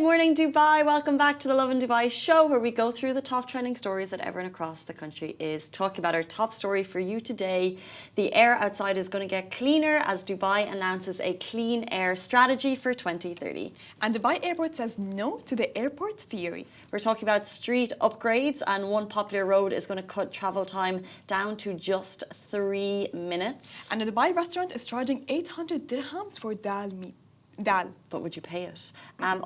morning, Dubai. Welcome back to the Lovin Dubai show, where we go through the top trending stories that everyone across the country is talking about. Our top story for you today: the air outside is going to get cleaner as Dubai announces a clean air strategy for 2030. And Dubai Airport says no to the airport theory. We're talking about street upgrades, and one popular road is going to cut travel time down to just 3 minutes. And a Dubai restaurant is charging 800 dirhams for dal meat. Dal. But would you pay it?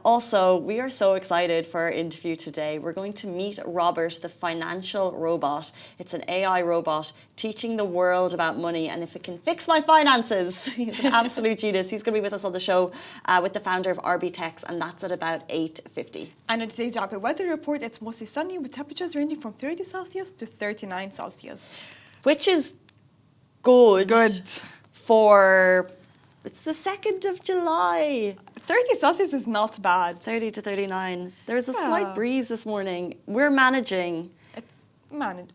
Also, we are so excited for our interview today. We're going to meet Robert, the financial robot. It's an AI robot teaching the world about money, and if it can fix my finances. He's an absolute genius. He's going to be with us on the show with the founder of RB Techs, and that's at about 8:50. And in today's rapid weather report, it's mostly sunny with temperatures ranging from 30 Celsius to 39 Celsius. Which is good. For... It's the 2nd of July. 30 Celsius is not bad. 30 to 39. There was a slight breeze this morning. We're managing. It's managed.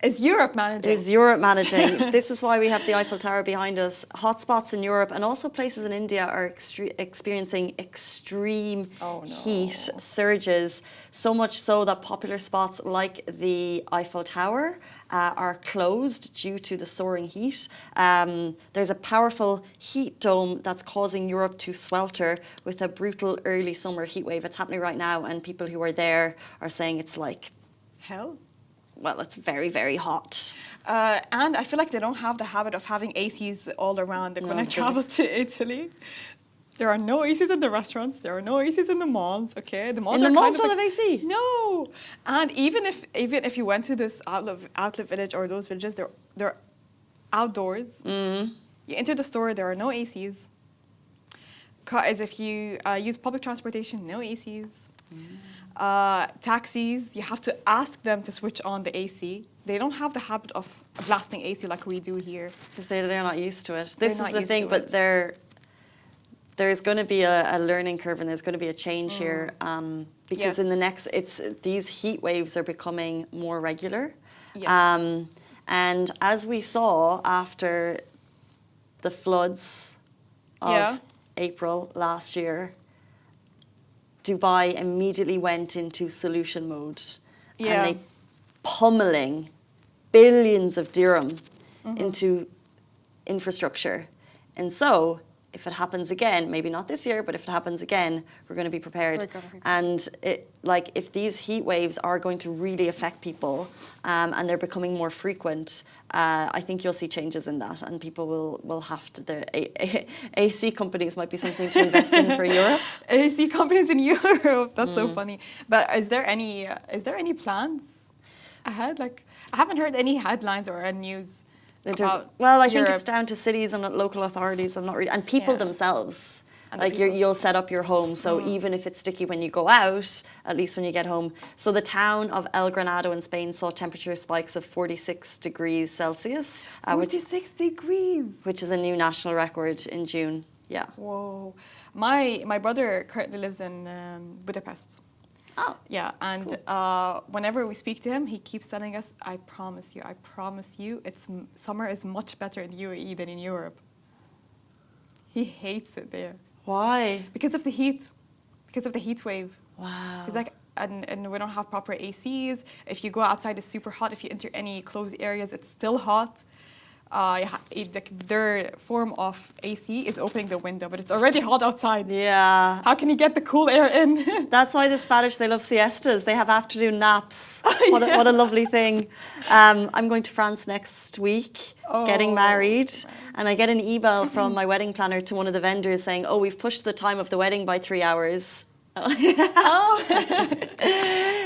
Is Europe managing? Is Europe managing? This is why we have the Eiffel Tower behind us. Hotspots in Europe and also places in India are experiencing extreme heat surges. So much so that popular spots like the Eiffel Tower are closed due to the soaring heat. There's a powerful heat dome that's causing Europe to swelter with a brutal early summer heat wave. It's happening right now, and people who are there are saying it's like hell. Well, it's very, very hot. And I feel like they don't have the habit of having ACs all around. They're when I travel to Italy, there are no ACs in the restaurants. There are no ACs in the malls. Okay, the malls don't have AC. No, and even if you went to this outlet village or those villages, they're outdoors. Mm. You enter the store, there are no ACs. As if you use public transportation, no ACs. Mm. Taxis, you have to ask them to switch on the AC. They don't have the habit of blasting AC like we do here. Because they're not used to it. This is the thing, but there's going to be a learning curve, and there's going to be a change here. Because in the next, these heat waves are becoming more regular. Yes. And as we saw after the floods of April last year, Dubai immediately went into solution mode, and they pummeling billions of dirham into infrastructure. And so if it happens again, maybe not this year, but if it happens again, we're going to be prepared. And if these heat waves are going to really affect people, and they're becoming more frequent, I think you'll see changes in that, and people will have to. The AC companies might be something to invest in for Europe. AC companies in Europe. That's so funny. But is there any plans ahead? Like, I haven't heard any headlines or any news. I think it's down to cities and local authorities. I'm not really, and people themselves. And you'll set up your home, so even if it's sticky when you go out, at least when you get home. So the town of El Granado in Spain saw temperature spikes of 46 degrees Celsius. 46 degrees! Which is a new national record in June. Yeah. Whoa. My brother currently lives in Budapest. Oh. Yeah, and cool. Whenever we speak to him, he keeps telling us, I promise you, summer is much better in the UAE than in Europe. He hates it there. Why? Because of the heat. Because of the heat wave. Wow. It's like, and we don't have proper ACs. If you go outside, it's super hot. If you enter any closed areas, it's still hot. Their form of AC is opening the window, but it's already hot outside. Yeah. How can you get the cool air in? That's why the Spanish, they love siestas. They have afternoon naps. What a lovely thing. I'm going to France next week, getting married, and I get an email from my wedding planner to one of the vendors saying, we've pushed the time of the wedding by 3 hours.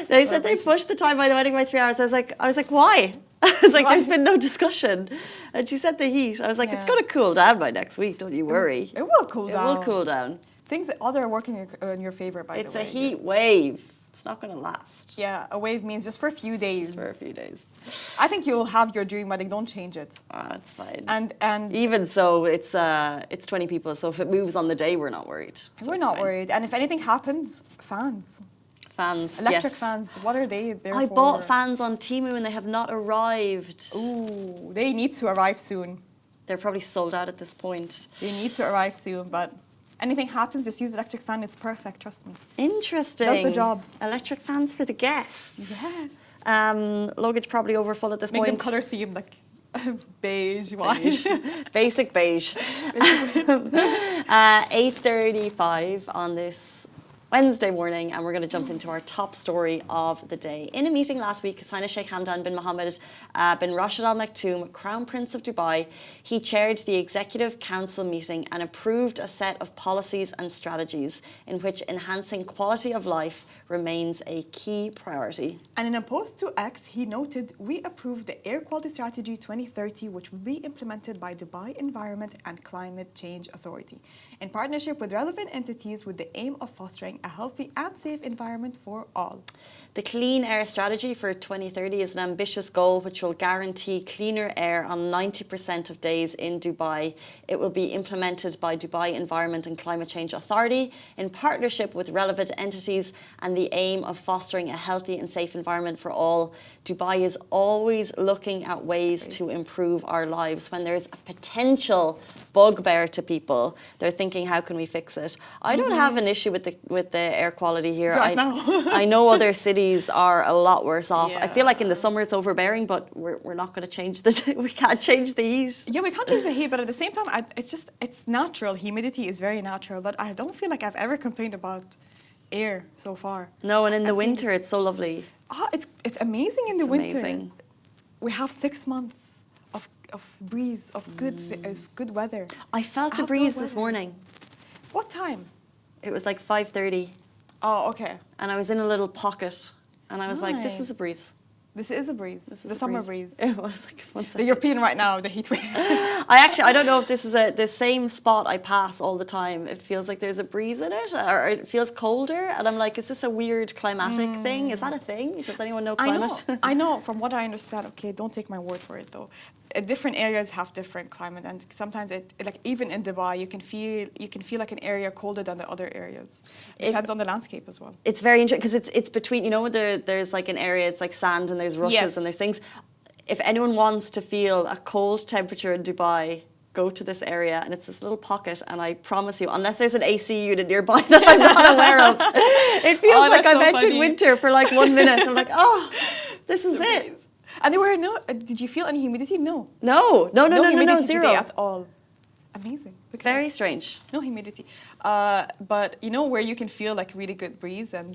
They said they pushed the time by the wedding by 3 hours. I was like, why? I was like, there's been no discussion. And she said the heat. I was like, it's going to cool down by next week, don't you worry. It will cool down. It will cool down. Things are working in your favor, by the way. It's a heat wave. It's not going to last. Yeah, a wave means just for a few days. Just for a few days. I think you'll have your dream wedding. Don't change it. It's fine. And even so, it's 20 people. So if it moves on the day, we're not worried. So we're not worried. And if anything happens, fans. Fans, electric fans, what are they there for? I bought fans on Temu and they have not arrived. Ooh, they need to arrive soon. They're probably sold out at this point. They need to arrive soon, but Anything happens, just use electric fan. It's perfect. Trust me. Interesting. Does the job. Electric fans for the guests. Yes. Luggage probably overfull at this Make point. them color themed, like beige, white. Basic beige. 8:35 on this Wednesday morning, and we're going to jump into our top story of the day. In a meeting last week, HH Sheikh Hamdan bin Mohammed bin Rashid Al Maktoum, Crown Prince of Dubai, he chaired the Executive Council meeting and approved a set of policies and strategies in which enhancing quality of life remains a key priority. And in a post to X, he noted, "We approved the Air Quality Strategy 2030, which will be implemented by Dubai Environment and Climate Change Authority, in partnership with relevant entities with the aim of fostering a healthy and safe environment for all." The Clean Air Strategy for 2030 is an ambitious goal which will guarantee cleaner air on 90% of days in Dubai. It will be implemented by Dubai Environment and Climate Change Authority in partnership with relevant entities and the aim of fostering a healthy and safe environment for all. Dubai is always looking at ways to improve our lives. When there's a potential bugbear to people, they're thinking, how can we fix it? I don't have an issue with the air quality here. Right now. I know other cities are a lot worse off. I feel like in the Yeah. summer it's overbearing, but we're not going to change we can't change the heat. Yeah, we can't change the heat, but at the same time, it's natural. Humidity is very natural, but I don't feel like I've ever complained about air so far. No, and in the I think winter it's so lovely. It's amazing in the It's winter. amazing. We have 6 months of breeze, of good weather. I felt a Outdoor breeze this weather. morning. What time? It was like 5:30, Oh, okay. and I was in a little pocket, and I was like, this is a Nice. breeze. This is a breeze. This is The a summer breeze. It was like, one The second. European right now, the heat wave. I don't know if this is the same spot I pass all the time. It feels like there's a breeze in it, or it feels colder, and I'm like, is this a weird climatic thing? Is that a thing? Does anyone know climate? I know. From what I understand, okay, don't take my word for it though. Different areas have different climate, and sometimes like even in Dubai, you can feel like an area colder than the other areas. It depends on the landscape as well. It's very interesting because it's between, you know, there's like an area, it's like sand and there's rushes Yes. and there's things. If anyone wants to feel a cold temperature in Dubai, go to this area, and it's this little pocket, and I promise you, unless there's an AC unit nearby that I'm not aware of, it feels like that's I've so entered funny. winter for like 1 minute. I'm like, oh, this is it. And there were no. Did you feel any humidity? No. No, humidity zero. today at all. Amazing. Look at Very that. strange. No humidity. But you know where you can feel like really good breeze and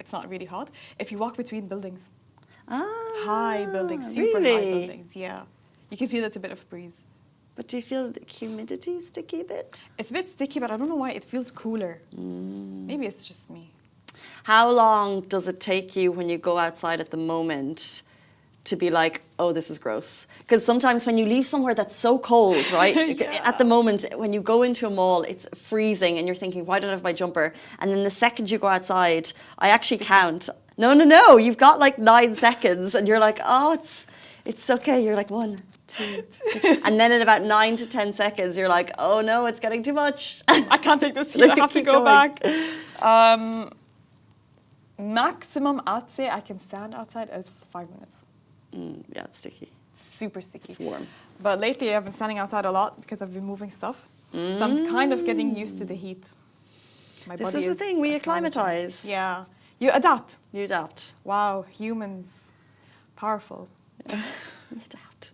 it's not really hot? If you walk between buildings. High buildings, super high really? buildings, yeah. You can feel it's a bit of breeze. But do you feel the humidity sticky a bit? It's a bit sticky, but I don't know why it feels cooler. Maybe it's just me. How long does it take you when you go outside at the moment to be like, oh, this is gross? Because sometimes when you leave somewhere that's so cold, right? Yeah. At the moment, when you go into a mall, it's freezing and you're thinking, why don't I have my jumper? And then the second you go outside, I actually count. No, you've got like 9 seconds and you're like, oh, it's okay. You're like 1, 2, 3. And then in about 9 to 10 seconds, you're like, oh no, it's getting too much. I can't take this heat, I have to Keep go going. back. Maximum, I'd say I can stand outside as 5 minutes. Yeah, it's sticky. Super sticky. It's warm. But lately I've been standing outside a lot because I've been moving stuff. So I'm kind of getting used to the heat. My This body is the thing, we acclimatise. Yeah. You adapt. You adapt. Wow, humans, powerful. We adapt.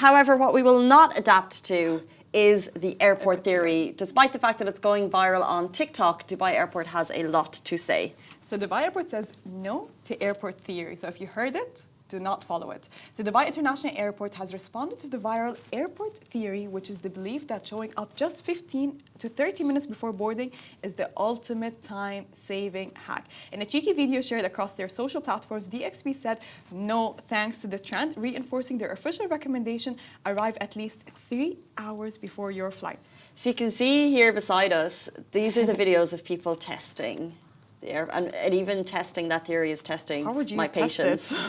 However, what we will not adapt to is the airport theory. Despite the fact that it's going viral on TikTok, Dubai Airport has a lot to say. So Dubai Airport says no to airport theory. So if you heard it, do not follow it. So Dubai International Airport has responded to the viral airport theory, which is the belief that showing up just 15 to 30 minutes before boarding is the ultimate time-saving hack. In a cheeky video shared across their social platforms, DXB said no thanks to the trend, reinforcing their official recommendation: arrive at least 3 hours before your flight. So you can see here beside us, these are the videos of people testing. And even testing that theory is testing How would you my test patience.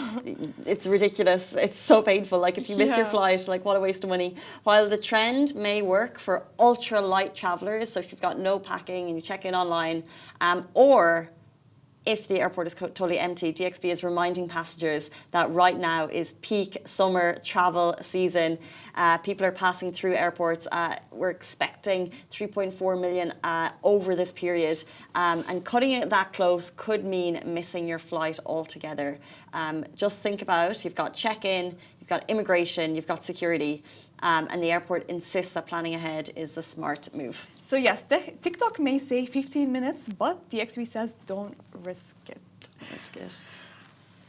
It's ridiculous. It's so painful. Like if you miss your Yeah. flight, like what a waste of money. While the trend may work for ultra light travelers, so if you've got no packing and you check in online, or if the airport is totally empty, DXB is reminding passengers that right now is peak summer travel season. People are passing through airports. We're expecting 3.4 million over this period. And cutting it that close could mean missing your flight altogether. Just think about, you've got check-in, you've got immigration, you've got security. And the airport insists that planning ahead is the smart move. So yes, TikTok may say 15 minutes, but DXB says don't risk it. Risk it.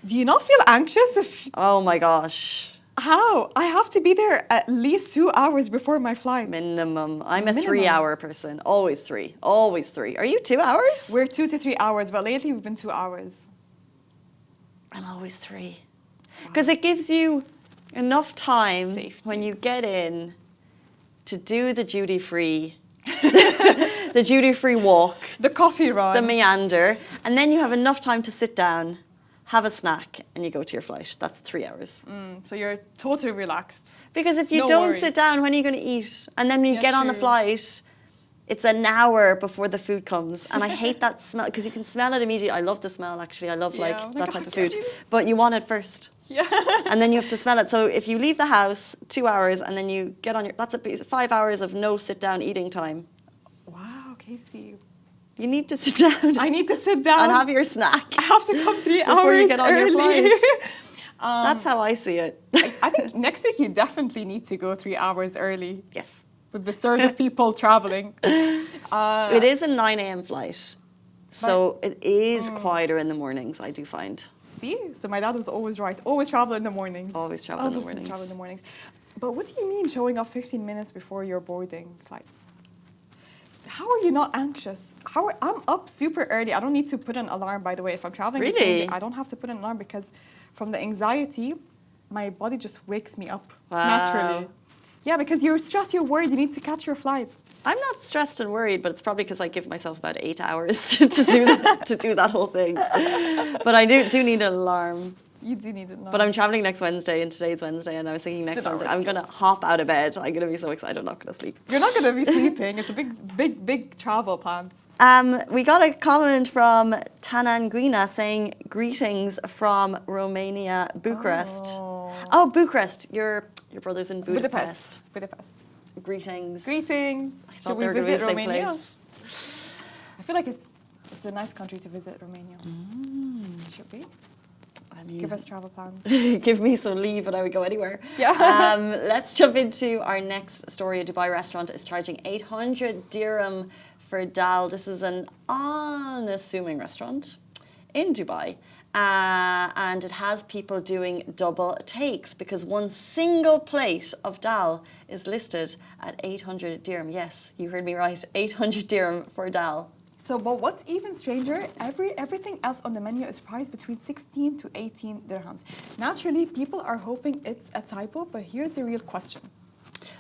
Do you not feel anxious? Oh my gosh. How? I have to be there at least 2 hours before my flight. Minimum. I'm a 3 hour person. Always 3. Always 3. Are you 2 hours? We're 2 to 3 hours, but lately we've been 2 hours. I'm always 3. Because it gives you enough time when you get in to do the duty-free the duty-free walk, the coffee run, the meander, and then you have enough time to sit down, have a snack, and you go to your flight. That's 3 hours. So you're totally relaxed. Because if you don't sit down, when are you going to eat? And then when you get on the flight, it's an hour before the food comes. And I hate that smell, because you can smell it immediately. I love the smell, actually. I love that type of food. But you want it first. Yeah. And then you have to smell it. So if you leave the house 2 hours and then you get on that's 5 hours of no sit-down eating time. Wow, Casey. You need to sit down. I need to sit down. And have your snack. I have to come 3 hours before you get on your early. flight. That's how I see it. I think next week you definitely need to go 3 hours early. Yes. With the surge of people traveling. It is a 9 a.m. flight. So it is quieter in the mornings, I do find. See? So my dad was always right. Always travel in the mornings. Always travel in the mornings. Travel in the mornings. But what do you mean showing up 15 minutes before your boarding flight? How are you not anxious? I'm up super early. I don't need to put an alarm, by the way. If I'm traveling the same day, I don't have to put an alarm because from the anxiety, my body just wakes me up naturally. Yeah, because you're stressed, you're worried, you need to catch your flight. I'm not stressed and worried, but it's probably because I give myself about 8 hours to do that whole thing. But I do need an alarm. You do need an alarm. But I'm traveling next Wednesday, and today's Wednesday, and I was thinking next Wednesday, I'm going to hop out of bed. I'm going to be so excited, I'm not going to sleep. You're not going to be sleeping. It's a big travel plan. We got a comment from Tananguina saying, greetings from Romania, Bucharest. Oh, Bucharest. Your brother's in Budapest. Budapest. Greetings. Greetings. I thought they were going to be the same Romania? place. I feel like it's a nice country to visit, Romania. Should we? I mean, give us travel plans. Give me some leave and I would go anywhere. Yeah. Let's jump into our next story. A Dubai restaurant is charging 800 dirham for dal. This is an unassuming restaurant in Dubai. And it has people doing double takes because one single plate of dal is listed at 800 dirham. Yes, you heard me right, 800 dirham for dal. So, but what's even stranger, everything else on the menu is priced between 16 to 18 dirhams. Naturally, people are hoping it's a typo, but here's the real question.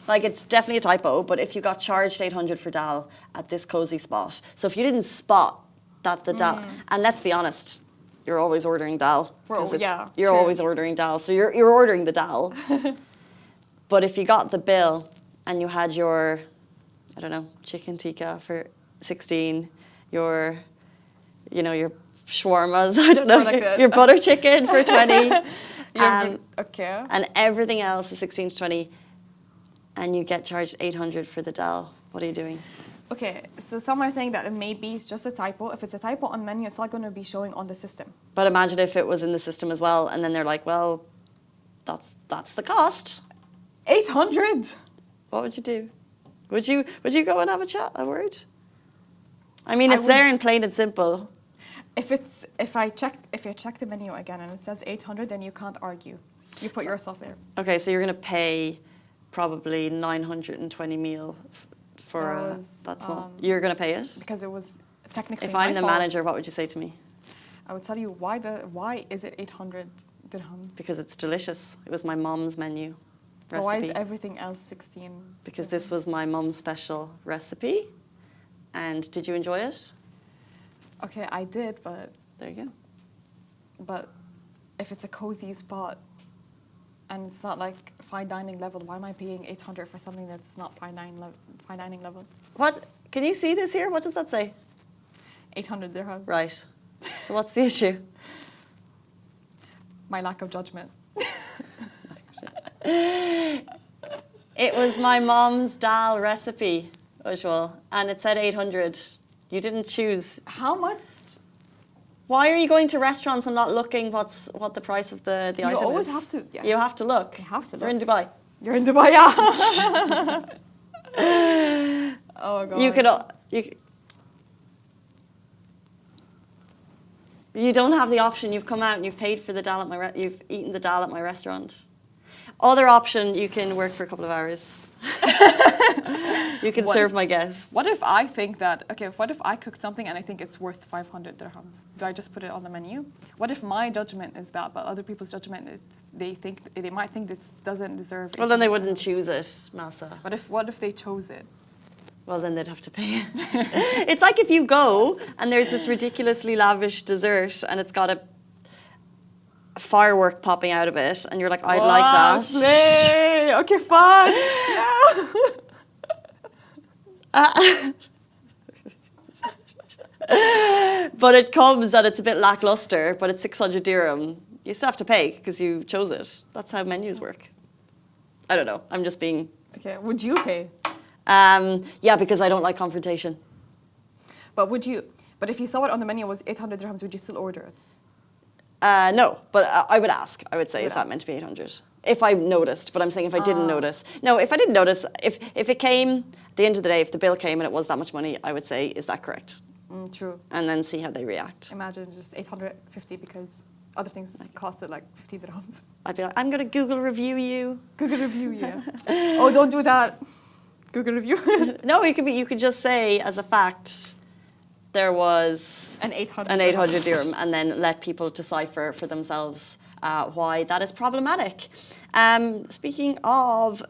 Like, it's definitely a typo, but if you got charged 800 for dal at this cozy spot, so if you didn't spot that the dal, and let's be honest, you're always ordering dal. Well, yeah, you're always ordering dal, so you're ordering the dal. But if you got the bill and you had your, I don't know, chicken tikka for 16, your shawarmas, I don't know, like your butter chicken for 20, okay, and everything else is 16 to 20, and you get charged 800 for the dal. What are you doing? Okay, so some are saying that it maybe it's just a typo. If it's a typo on menu, it's not going to be showing on the system. But imagine if it was in the system as well, and then they're like, well, that's the cost. 800. What would you do? Would you go and have a word? I mean, it's there in plain and simple. If I check the menu again and it says 800, then you can't argue. You put yourself there. Okay, so you're going to pay probably 920 meal for that small. You're going to pay it? Because it was technically If I'm my the fault. manager, what would you say to me? I would tell you why is it 800 dirhams? Because it's delicious. It was my mom's menu recipe. But why is everything else 16? Because this was my mom's special recipe. And did you enjoy it? Okay, I did, but there you go. But if it's a cozy spot and it's not like fine dining level, why am I paying 800 for something that's not fine dining level? What? Can you see this here? What does that say? 800 dirham. Right. So what's the issue? My lack of judgment. It was my mom's dal recipe, Ujjwal, and it said 800. You didn't choose. How much? Why are you going to restaurants and not looking what the price of the item is? You always have to. Yeah. You have to look. You have to look. You're in Dubai. You're in Dubai, yeah. Oh god. You don't have the option. You've come out and you've paid for the dal at you've eaten the dal at my restaurant. Other option, you can work for a couple of hours. You can serve my guests. What if I think that, okay, what if I cooked something and I think it's worth 500 dirhams? Do I just put it on the menu? What if my judgment is that, but other people's judgment, they might think this doesn't deserve it? Well, then they wouldn't choose it, Masa. What if they chose it? Well, then they'd have to pay it. It's like if you go and there's this ridiculously lavish dessert and it's got a firework popping out of it and you're like, I'd like that. Slay. Okay, fine. But it comes and it's a bit lackluster, but it's 600 dirham. You still have to pay because you chose it. That's how menus work. I don't know. I'm just being... Okay, would you pay? Yeah, because I don't like confrontation. But if you saw it on the menu was 800 dirhams, would you still order it? No, but I would ask. I would say, is that meant to be 800? If I noticed, but I'm saying if I didn't notice. No, if I didn't notice, if it came, at the end of the day, if the bill came and it was that much money, I would say, is that correct? True. And then see how they react. Imagine just 850 because other things costed like 50 dirhams. I'd be like, I'm going to Google review you. Google review, yeah. Oh, don't do that. Google review. No, you could just say, as a fact, there was an 800 dirham, and then let people decipher for themselves why that is problematic. Speaking of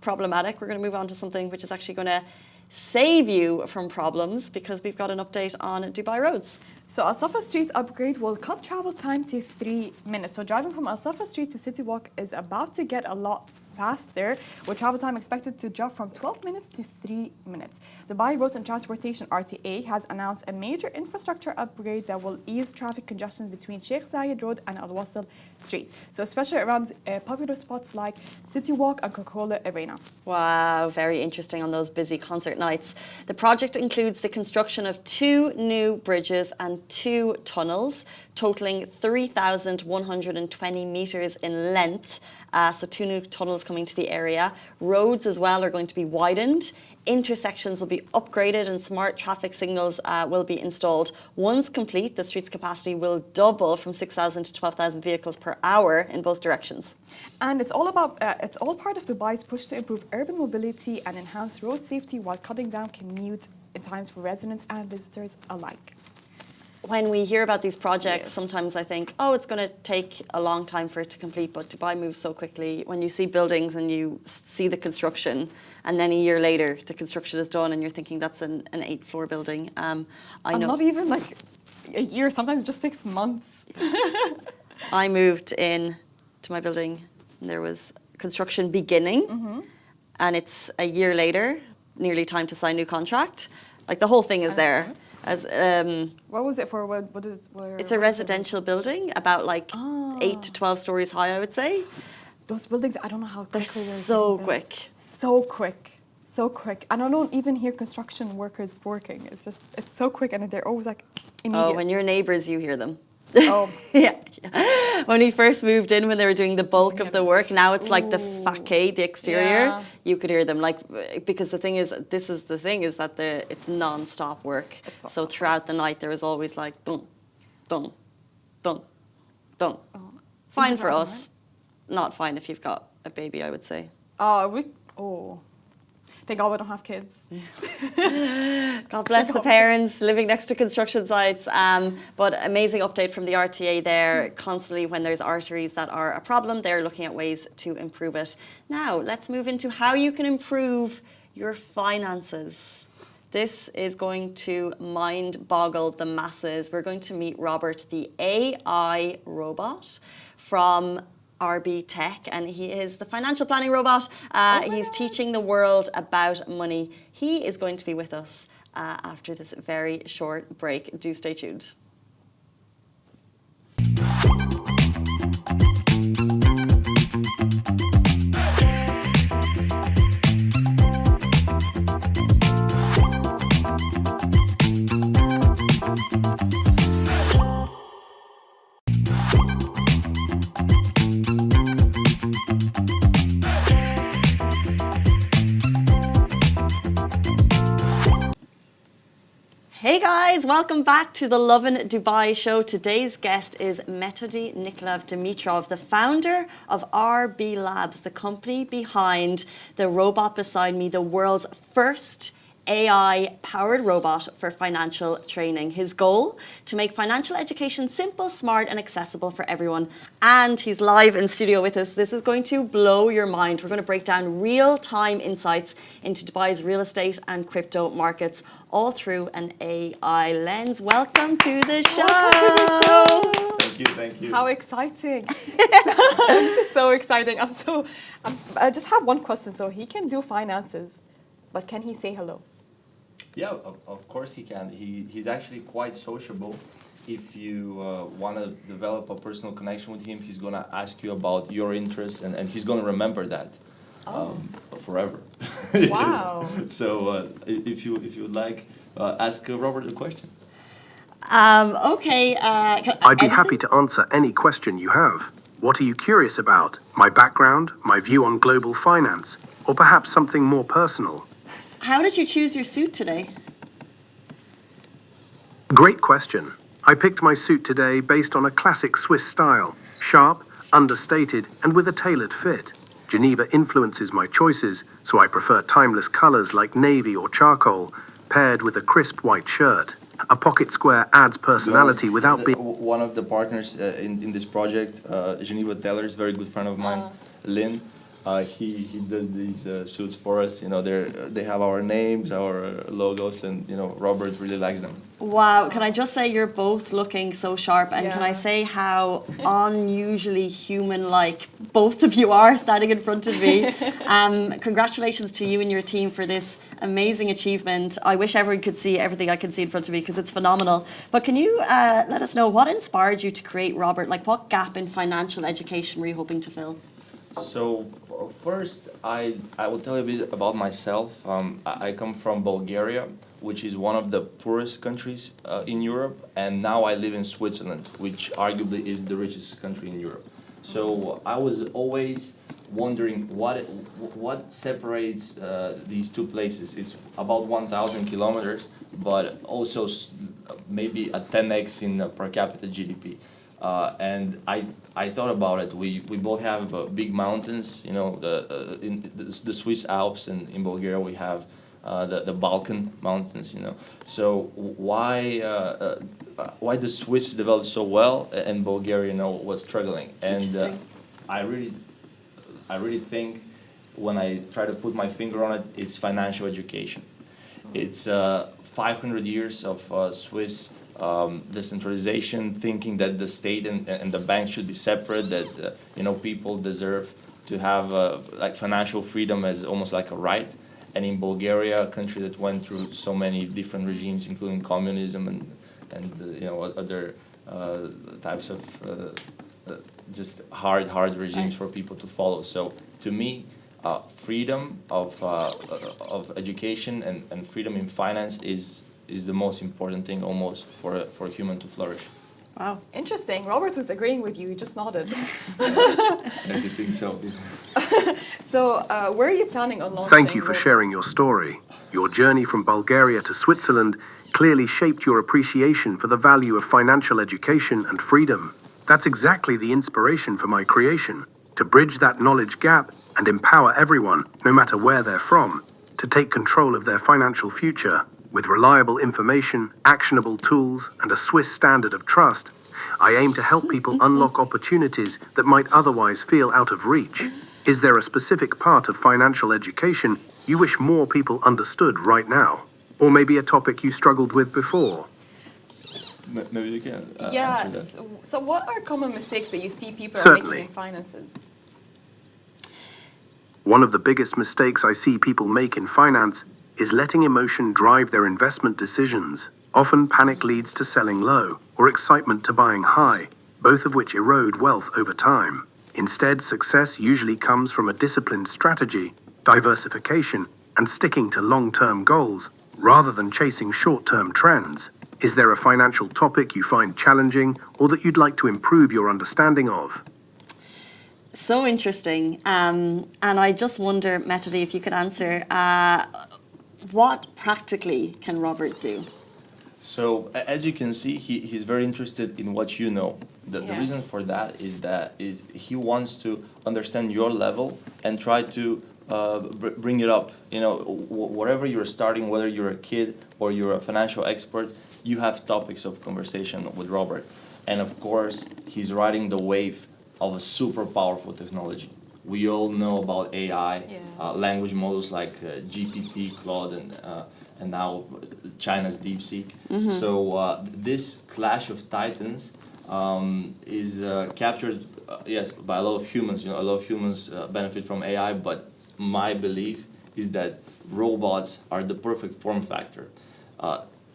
problematic, we're going to move on to something which is actually going to save you from problems because we've got an update on Dubai roads. So Al Safa Street upgrade will cut travel time to 3 minutes. So driving from Al Safa Street to City Walk is about to get a lot faster, with travel time expected to drop from 12 minutes to 3 minutes. Dubai Roads and Transportation RTA has announced a major infrastructure upgrade that will ease traffic congestion between Sheikh Zayed Road and Al Wasl Street. So especially around popular spots like City Walk and Coca-Cola Arena. Wow, very interesting on those busy concert nights. The project includes the construction of 2 new bridges and 2 tunnels, totaling 3,120 metres in length. So 2 new tunnels coming to the area. Roads as well are going to be widened. Intersections will be upgraded and smart traffic signals will be installed. Once complete, the street's capacity will double from 6,000 to 12,000 vehicles per hour in both directions. And it's all part of Dubai's push to improve urban mobility and enhance road safety while cutting down commute times for residents and visitors alike. When we hear about these projects, Yes. sometimes I think, oh, it's going to take a long time for it to complete, but Dubai moves so quickly. When you see buildings and you see the construction, and then a year later, the construction is done, and you're thinking that's an 8-floor building. I know. Not even like a year, sometimes just 6 months. I moved in to my building, and there was construction beginning, and it's a year later, nearly time to sign new contract. Like the whole thing is there. As what was it for? it's a residential building, about like 8 to 12 stories high, I would say. Those buildings, I don't know how They're quickly so getting built. quick. So quick. So quick. And I don't even hear construction workers working. It's so quick and they're always like immediate. Oh, when you're neighbours, you hear them. Oh. Yeah. When we first moved in, when they were doing the bulk of the work, now it's like the facade, the exterior. Yeah. You could hear them, like, because the thing is, that it's non-stop work. So throughout the night, there is always like dun, dun, dun, dun. Oh. Fine for us, not fine if you've got a baby, I would say. Thank God we don't have kids. God bless the parents living next to construction sites. But amazing update from the RTA there. Constantly when there's arteries that are a problem, they're looking at ways to improve it. Now, let's move into how you can improve your finances. This is going to mind boggle the masses. We're going to meet Robert, the AI robot from RB Tech, and he is the financial planning robot. He's teaching the world about money. He is going to be with us after this very short break. Do stay tuned. Hey guys, welcome back to the Lovin Dubai show. Today's guest is Metodi Nikolov Dimitrov, the founder of RB Labs, the company behind the robot beside me, the world's first AI-powered robot for financial training. His goal, to make financial education simple, smart and accessible for everyone. And he's live in studio with us. This is going to blow your mind. We're going to break down real-time insights into Dubai's real estate and crypto markets, all through an AI lens. Welcome to the show. Welcome to the show. Thank you. How exciting. This is so exciting. I just have one question. So he can do finances, but can he say hello? Yeah, of course he can. He's actually quite sociable. If you want to develop a personal connection with him, he's going to ask you about your interests, and he's going to remember that forever. Wow. So if you would like, ask Robert a question. Okay. I'd be happy to answer any question you have. What are you curious about? My background, my view on global finance, or perhaps something more personal? How did you choose your suit today? Great question. I picked my suit today based on a classic Swiss style, sharp, understated, and with a tailored fit. Geneva influences my choices, so I prefer timeless colors like navy or charcoal, paired with a crisp white shirt. A pocket square adds personality without being... One of the partners in this project, Geneva Teller, is a very good friend of mine, Lynn. He does these suits for us. You know, they have our names, our logos, and you know, Robert really likes them. Wow, can I just say you're both looking so sharp, and can I say how unusually human-like both of you are standing in front of me. Congratulations to you and your team for this amazing achievement. I wish everyone could see everything I can see in front of me because it's phenomenal. But can you let us know what inspired you to create Robert? Like, what gap in financial education were you hoping to fill? So first, I will tell you a bit about myself. I come from Bulgaria, which is one of the poorest countries in Europe, and now I live in Switzerland, which arguably is the richest country in Europe. So I was always wondering what separates these two places. It's about 1,000 kilometers, but also maybe a 10x in per capita GDP. And I thought about it. We both have big mountains, you know, in the Swiss Alps, and in Bulgaria we have the Balkan mountains, you know. So why the Swiss developed so well and Bulgaria, you know, was struggling? And I really think when I try to put my finger on it, it's financial education. It's 500 years of Swiss decentralization, thinking that the state and the banks should be separate, that you know, people deserve to have like financial freedom as almost like a right. And in Bulgaria, a country that went through so many different regimes, including communism and you know, other types of just hard regimes for people to follow. So to me, freedom of education and freedom in finance is the most important thing almost for a human to flourish. Wow, interesting. Robert was agreeing with you. He just nodded. I think so. So, where are you planning on launching? Thank you for sharing your story. Your journey from Bulgaria to Switzerland clearly shaped your appreciation for the value of financial education and freedom. That's exactly the inspiration for my creation, to bridge that knowledge gap and empower everyone, no matter where they're from, to take control of their financial future. With reliable information, actionable tools, and a Swiss standard of trust, I aim to help people unlock opportunities that might otherwise feel out of reach. Is there a specific part of financial education you wish more people understood right now? Or maybe a topic you struggled with before? Maybe you can answer that. So what are common mistakes that you see people are Certainly. making in finances? One of the biggest mistakes I see people make in finance is letting emotion drive their investment decisions. Often panic leads to selling low or excitement to buying high, both of which erode wealth over time. Instead, success usually comes from a disciplined strategy, diversification, and sticking to long-term goals rather than chasing short-term trends. Is there a financial topic you find challenging or that you'd like to improve your understanding of? So interesting. And I just wonder, Metodi, if you could answer, what practically can Robert do? So as you can see, he's very interested in what you know. The reason for that is he wants to understand your level and try to bring it up. You know, whatever you're starting, whether you're a kid or you're a financial expert, you have topics of conversation with Robert. And of course, he's riding the wave of a super powerful technology. We all know about AI, language models like GPT, Claude, and now China's DeepSeek. So this clash of titans is captured, yes, by a lot of humans. You know, a lot of humans benefit from AI, but my belief is that robots are the perfect form factor.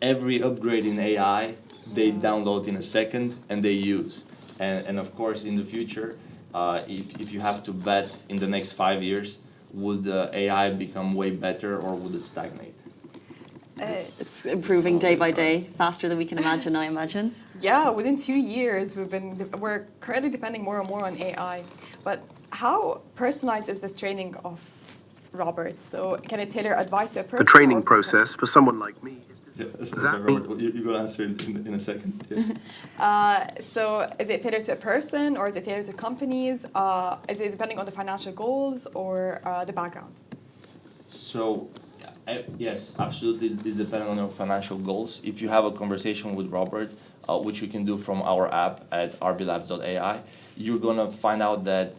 Every upgrade in AI, they download in a second and they use. And of course, in the future, if you have to bet in the next 5 years, would AI become way better or would it stagnate? It's improving day by day, faster than we can imagine, I imagine. Yeah, within 2 years, we're currently depending more and more on AI. But how personalized is the training of Robert? So can it tailor advice to a person? The training process for someone like me. Yeah, so Robert, you're going to answer it in a second. Yes. So is it tailored to a person or is it tailored to companies? Is it depending on the financial goals or the background? So, yes, absolutely, it's dependent on your financial goals. If you have a conversation with Robert, which you can do from our app at rblabs.ai, you're going to find out that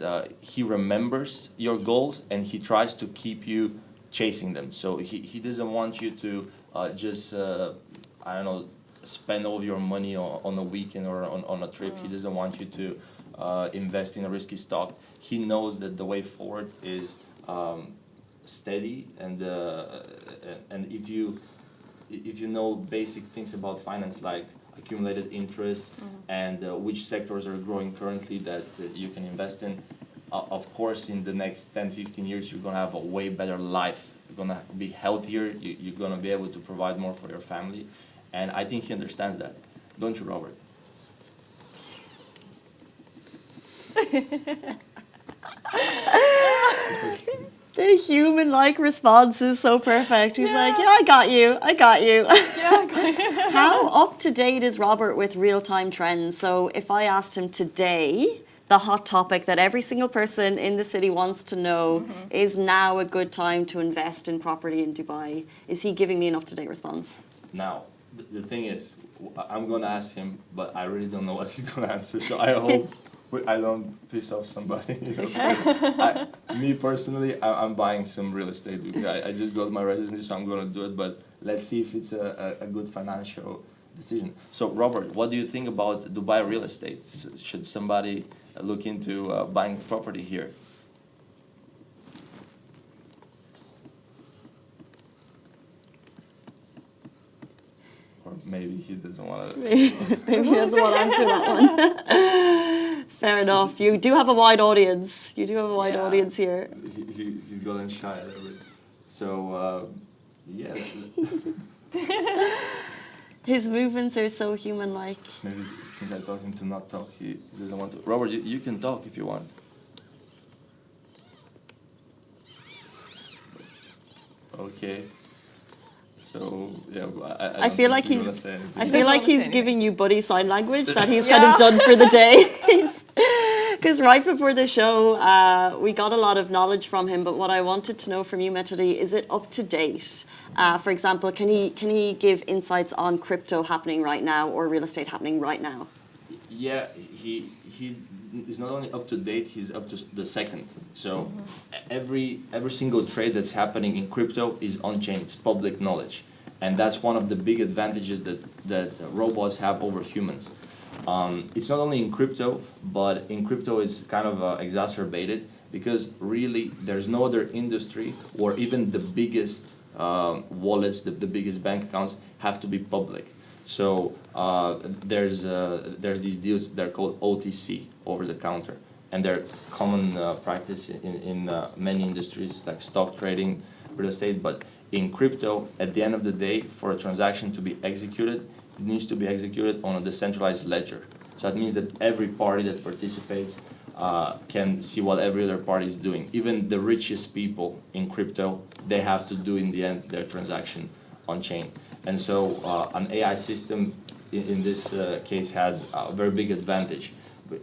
he remembers your goals and he tries to keep you chasing them. So he doesn't want you to just, I don't know, spend all your money on a weekend or on a trip. He doesn't want you to invest in a risky stock. He knows that the way forward is steady, and if you know basic things about finance like accumulated interest and which sectors are growing currently that you can invest in, of course in the next 10-15 years you're going to have a way better life. You're going to be healthier, you're going to be able to provide more for your family, and I think he understands that. Don't you, Robert? The human-like response is so perfect. He's like, yeah, I got you. Yeah. How up-to-date is Robert with real-time trends? So if I asked him today, the hot topic that every single person in the city wants to know, is now a good time to invest in property in Dubai? Is he giving me an up-to-date response? Now, the thing is, I'm going to ask him, but I really don't know what he's going to answer, so I hope I don't piss off somebody. You know? Me personally, I'm buying some real estate. I just got my residency, so I'm going to do it, but let's see if it's a good financial decision. So, Robert, what do you think about Dubai real estate? Should somebody look into buying property here? Or maybe he doesn't want to. Maybe he doesn't want to answer that one. Fair enough. You do have a wide audience. Audience here. He's gotten shy a little bit. So, yeah. His movements are so human-like. Maybe since I told him to not talk, he doesn't want to. Robert, you can talk if you want. Okay. So yeah, I feel like he's anything. giving you buddy sign language that he's kind of done for the day. Because right before the show, we got a lot of knowledge from him. But what I wanted to know from you, Metodi, is it up to date? For example, can he give insights on crypto happening right now or real estate happening right now? Yeah, he is not only up to date, he's up to the second. So every single trade that's happening in crypto is on-chain, it's public knowledge. And that's one of the big advantages that robots have over humans. It's not only in crypto, but in crypto it's kind of exacerbated because really there's no other industry or even the biggest wallets, the biggest bank accounts have to be public. So there's these deals, they're called OTC, over the counter, and they're common practice in many industries like stock trading, real estate. But in crypto, at the end of the day, for a transaction to be executed, it needs to be executed on a decentralized ledger. So that means that every party that participates can see what every other party is doing. Even the richest people in crypto, they have to do in the end their transaction on chain. And so an AI system in this case has a very big advantage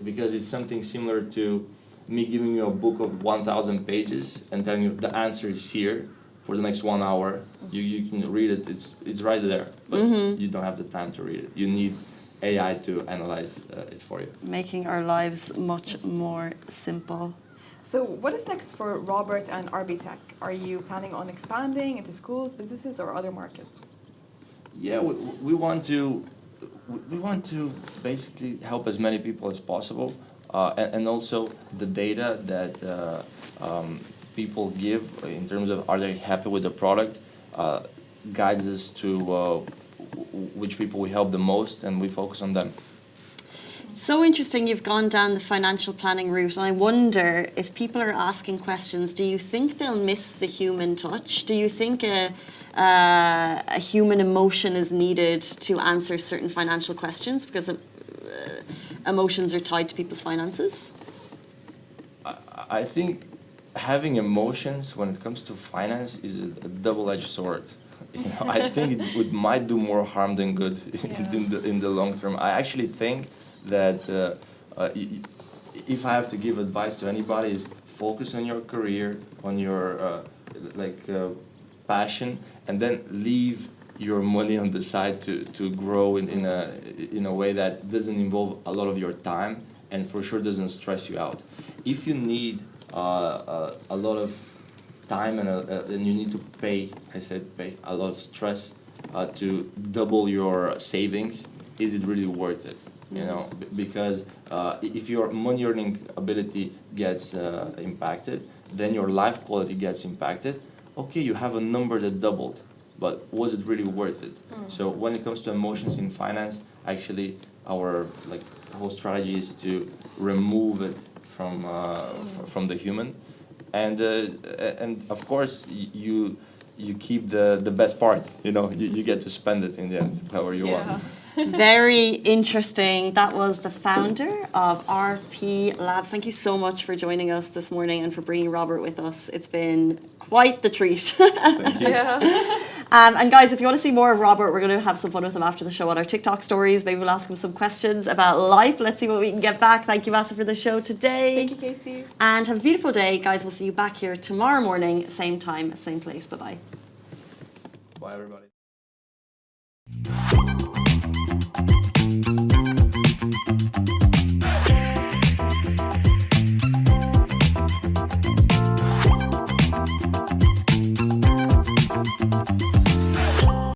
because it's something similar to me giving you a book of 1,000 pages and telling you the answer is here for the next 1 hour. You can read it, it's right there, but you don't have the time to read it. You need AI to analyze it for you. Making our lives much more simple. So what is next for Robert and RB Tech? Are you planning on expanding into schools, businesses, or other markets? Yeah, we want to basically help as many people as possible, and also the data that people give in terms of are they happy with the product guides us to which people we help the most, and we focus on them. So interesting you've gone down the financial planning route, and I wonder if people are asking questions, do you think they'll miss the human touch? Do you think a human emotion is needed to answer certain financial questions because emotions are tied to people's finances? I think having emotions when it comes to finance is a double-edged sword. You know, I think it might do more harm than good in the long term. I actually think that if I have to give advice to anybody, is focus on your career, on your passion, and then leave your money on the side to grow in a way that doesn't involve a lot of your time and for sure doesn't stress you out. If you need a lot of time and you need to pay a lot of stress to double your savings, is it really worth it? You know, because if your money earning ability gets impacted, then your life quality gets impacted. Okay, you have a number that doubled, but was it really worth it? So when it comes to emotions in finance, actually our whole strategy is to remove it from the human, and of course you keep the best part. You know, you get to spend it in the end however you want. Very interesting. That was the founder of RP Labs. Thank you so much for joining us this morning and for bringing Robert with us. It's been quite the treat. Thank you. And guys, if you want to see more of Robert, we're going to have some fun with him after the show on our TikTok stories. Maybe we'll ask him some questions about life. Let's see what we can get back. Thank you, Massa, for the show today. Thank you, Casey. And have a beautiful day. Guys, we'll see you back here tomorrow morning, same time, same place. Bye-bye. Bye, everybody.